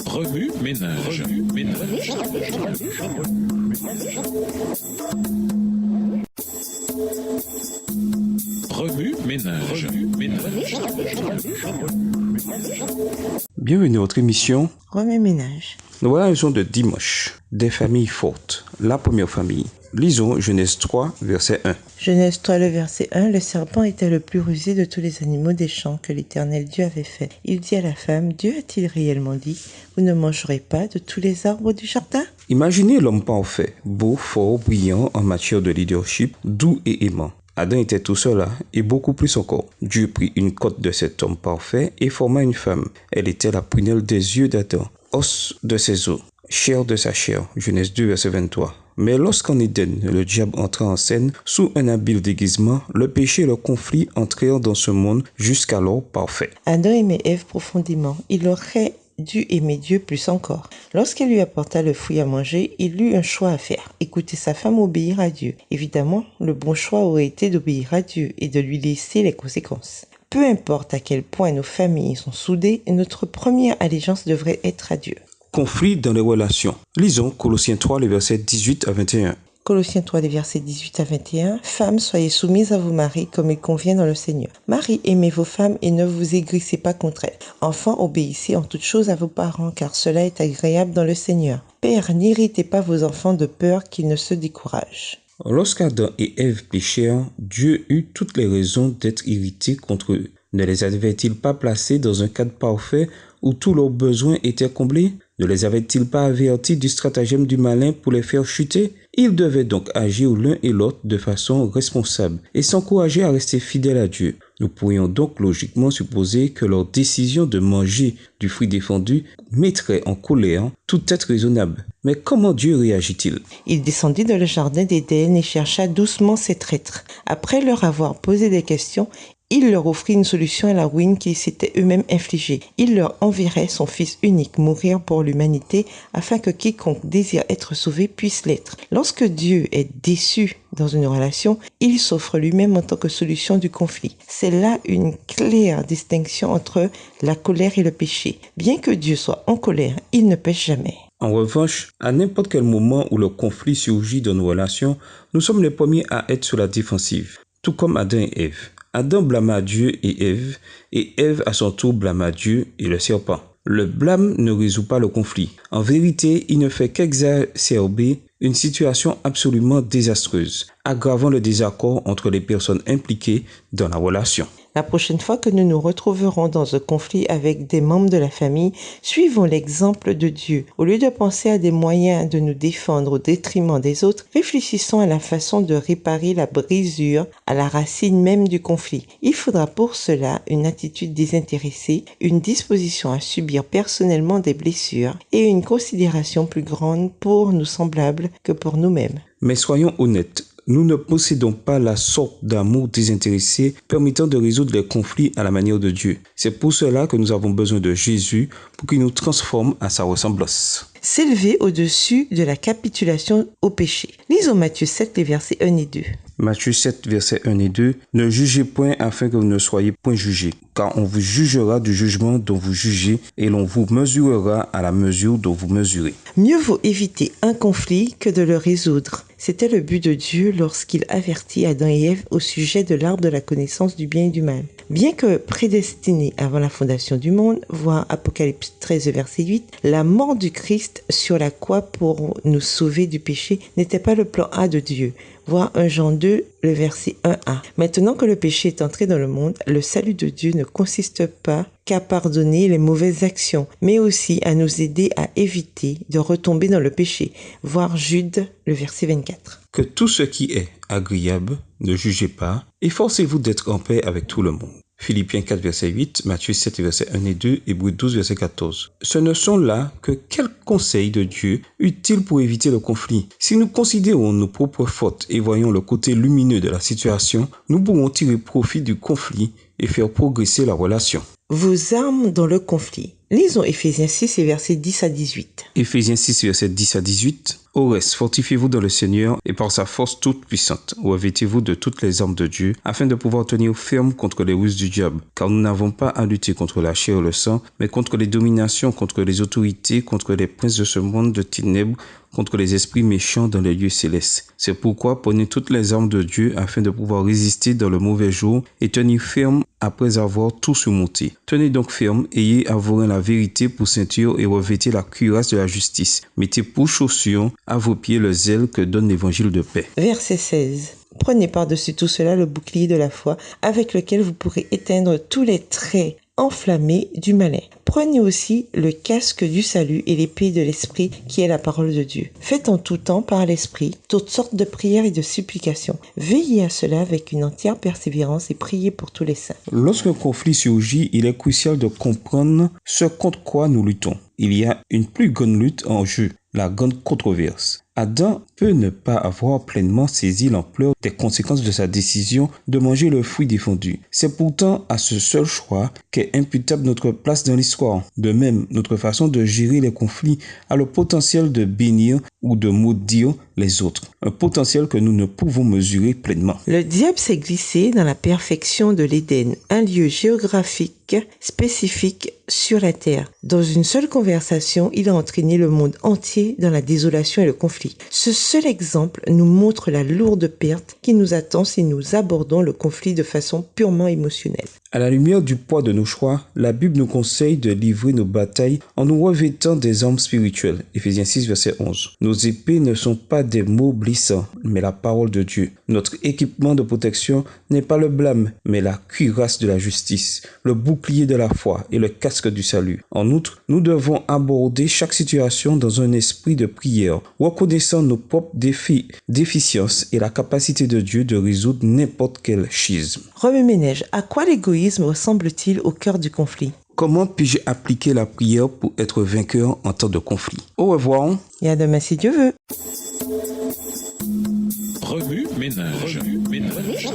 Remue ménage. Remue ménage. Bienvenue à votre émission Remue ménage. Nous voilà à la leçon de dimanche. Des familles fortes. La première famille. Lisons Genèse 3, verset 1. Genèse 3, le verset 1. Le serpent était le plus rusé de tous les animaux des champs que l'Éternel Dieu avait fait. Il dit à la femme, Dieu a-t-il réellement dit, vous ne mangerez pas de tous les arbres du jardin? Imaginez l'homme parfait, beau, fort, brillant en matière de leadership, doux et aimant. Adam était tout cela et beaucoup plus encore. Dieu prit une côte de cet homme parfait et forma une femme. Elle était la prunelle des yeux d'Adam, os de ses os, chair de sa chair. Genèse 2, verset 23. Mais lorsqu'en Éden, le diable entra en scène sous un habile déguisement, le péché et le conflit entrèrent dans ce monde jusqu'alors parfait. Adam aimait Ève profondément. Il aurait dû aimer Dieu plus encore. Lorsqu'elle lui apporta le fruit à manger, il eut un choix à faire. Écouter sa femme, obéir à Dieu. Évidemment, le bon choix aurait été d'obéir à Dieu et de lui laisser les conséquences. Peu importe à quel point nos familles sont soudées, notre première allégeance devrait être à Dieu. Conflit dans les relations. Lisons Colossiens 3, les versets 18 à 21. Colossiens 3, les versets 18 à 21. Femmes, soyez soumises à vos maris comme il convient dans le Seigneur. Maris, aimez vos femmes et ne vous aigrissez pas contre elles. Enfants, obéissez en toutes choses à vos parents, car cela est agréable dans le Seigneur. Pères, n'irritez pas vos enfants de peur qu'ils ne se découragent. Lorsqu'Adam et Ève péchèrent, Dieu eut toutes les raisons d'être irrité contre eux. Ne les avait-il pas placés dans un cadre parfait où tous leurs besoins étaient comblés? Ne les avait-il pas avertis du stratagème du malin pour les faire chuter? Ils devaient donc agir l'un et l'autre de façon responsable et s'encourager à rester fidèles à Dieu. Nous pourrions donc logiquement supposer que leur décision de manger du fruit défendu mettrait en colère tout être raisonnable. Mais comment Dieu réagit-il? Il descendit dans le jardin d'Éden et chercha doucement ces traîtres. Après leur avoir posé des questions, il leur offrit une solution à la ruine qu'ils s'étaient eux-mêmes infligée. Il leur enverrait son Fils unique mourir pour l'humanité afin que quiconque désire être sauvé puisse l'être. Lorsque Dieu est déçu dans une relation, il s'offre lui-même en tant que solution du conflit. C'est là une claire distinction entre la colère et le péché. Bien que Dieu soit en colère, il ne pêche jamais. En revanche, à n'importe quel moment où le conflit surgit dans nos relations, nous sommes les premiers à être sur la défensive, tout comme Adam et Ève. Adam blâma Dieu et Ève à son tour blâma Dieu et le serpent. Le blâme ne résout pas le conflit. En vérité, il ne fait qu'exacerber une situation absolument désastreuse, aggravant le désaccord entre les personnes impliquées dans la relation. La prochaine fois que nous nous retrouverons dans un conflit avec des membres de la famille, suivons l'exemple de Dieu. Au lieu de penser à des moyens de nous défendre au détriment des autres, réfléchissons à la façon de réparer la brisure à la racine même du conflit. Il faudra pour cela une attitude désintéressée, une disposition à subir personnellement des blessures et une considération plus grande pour nos semblables que pour nous-mêmes. Mais soyons honnêtes. Nous ne possédons pas la sorte d'amour désintéressé permettant de résoudre les conflits à la manière de Dieu. C'est pour cela que nous avons besoin de Jésus pour qu'il nous transforme à sa ressemblance. S'élever au-dessus de la capitulation au péché. Lisons Matthieu 7, les versets 1 et 2. Matthieu 7, versets 1 et 2. Ne jugez point afin que vous ne soyez point jugés, car on vous jugera du jugement dont vous jugez et l'on vous mesurera à la mesure dont vous mesurez. Mieux vaut éviter un conflit que de le résoudre. C'était le but de Dieu lorsqu'il avertit Adam et Ève au sujet de l'arbre de la connaissance du bien et du mal. Bien que prédestinés avant la fondation du monde, voir Apocalypse 13, verset 8, la mort du Christ sur la croix pour nous sauver du péché n'était pas le plan A de Dieu. Voir 1 Jean 2, le verset 1a. Maintenant que le péché est entré dans le monde, le salut de Dieu ne consiste pas qu'à pardonner les mauvaises actions, mais aussi à nous aider à éviter de retomber dans le péché. Voir Jude, le verset 24. Que tout ce qui est agréable, ne jugez pas, efforcez-vous d'être en paix avec tout le monde. Philippiens 4, verset 8, Matthieu 7, verset 1 et 2, Hébreux 12, verset 14. Ce ne sont là que quelques conseils de Dieu utiles pour éviter le conflit. Si nous considérons nos propres fautes et voyons le côté lumineux de la situation, nous pourrons tirer profit du conflit et faire progresser la relation. vos armes dans le conflit. Lisons Éphésiens 6 et versets 10 à 18. Éphésiens 6, versets 10 à 18. Au reste, fortifiez-vous dans le Seigneur et par sa force toute puissante. Revêtez-vous de toutes les armes de Dieu, afin de pouvoir tenir ferme contre les ruses du diable. Car nous n'avons pas à lutter contre la chair et le sang, mais contre les dominations, contre les autorités, contre les princes de ce monde de ténèbres, contre les esprits méchants dans les lieux célestes. C'est pourquoi prenez toutes les armes de Dieu afin de pouvoir résister dans le mauvais jour et tenir ferme après avoir tout surmonté. Tenez donc ferme, ayez à vos reins la vérité pour ceinture et revêtez la cuirasse de la justice. Mettez pour chaussures à vos pieds le zèle que donne l'évangile de paix. Verset 16. Prenez par-dessus tout cela le bouclier de la foi avec lequel vous pourrez éteindre tous les traits enflammés du malin. Prenez aussi le casque du salut et l'épée de l'esprit qui est la parole de Dieu. Faites en tout temps par l'esprit toutes sortes de prières et de supplications. Veillez à cela avec une entière persévérance et priez pour tous les saints. Lorsqu'un conflit surgit, il est crucial de comprendre ce contre quoi nous luttons. Il y a une plus grande lutte en jeu, la grande controverse. Adam peut ne pas avoir pleinement saisi l'ampleur des conséquences de sa décision de manger le fruit défendu. C'est pourtant à ce seul choix qu'est imputable notre place dans l'histoire. De même, notre façon de gérer les conflits a le potentiel de bénir ou de maudire les autres. Un potentiel que nous ne pouvons mesurer pleinement. Le diable s'est glissé dans la perfection de l'Éden, un lieu géographique spécifique sur la terre. Dans une seule conversation, il a entraîné le monde entier dans la désolation et le conflit. Ce seul exemple nous montre la lourde perte qui nous attend si nous abordons le conflit de façon purement émotionnelle. À la lumière du poids de nos choix, la Bible nous conseille de livrer nos batailles en nous revêtant des armes spirituelles. Éphésiens 6, verset 11. Nos épées ne sont pas des mots blessants, mais la parole de Dieu. Notre équipement de protection n'est pas le blâme, mais la cuirasse de la justice, le bouclier de la foi et le casque du salut. En outre, nous devons aborder chaque situation dans un esprit de prière, reconnaissant nos propres déficiences et la capacité de Dieu de résoudre n'importe quel schisme. Remue-ménage, à quoi l'égoïsme ressemble-t-il au cœur du conflit? Comment puis-je appliquer la prière pour être vainqueur en temps de conflit? Au revoir. Et à demain si Dieu veut. Remue ménage. Remue ménage.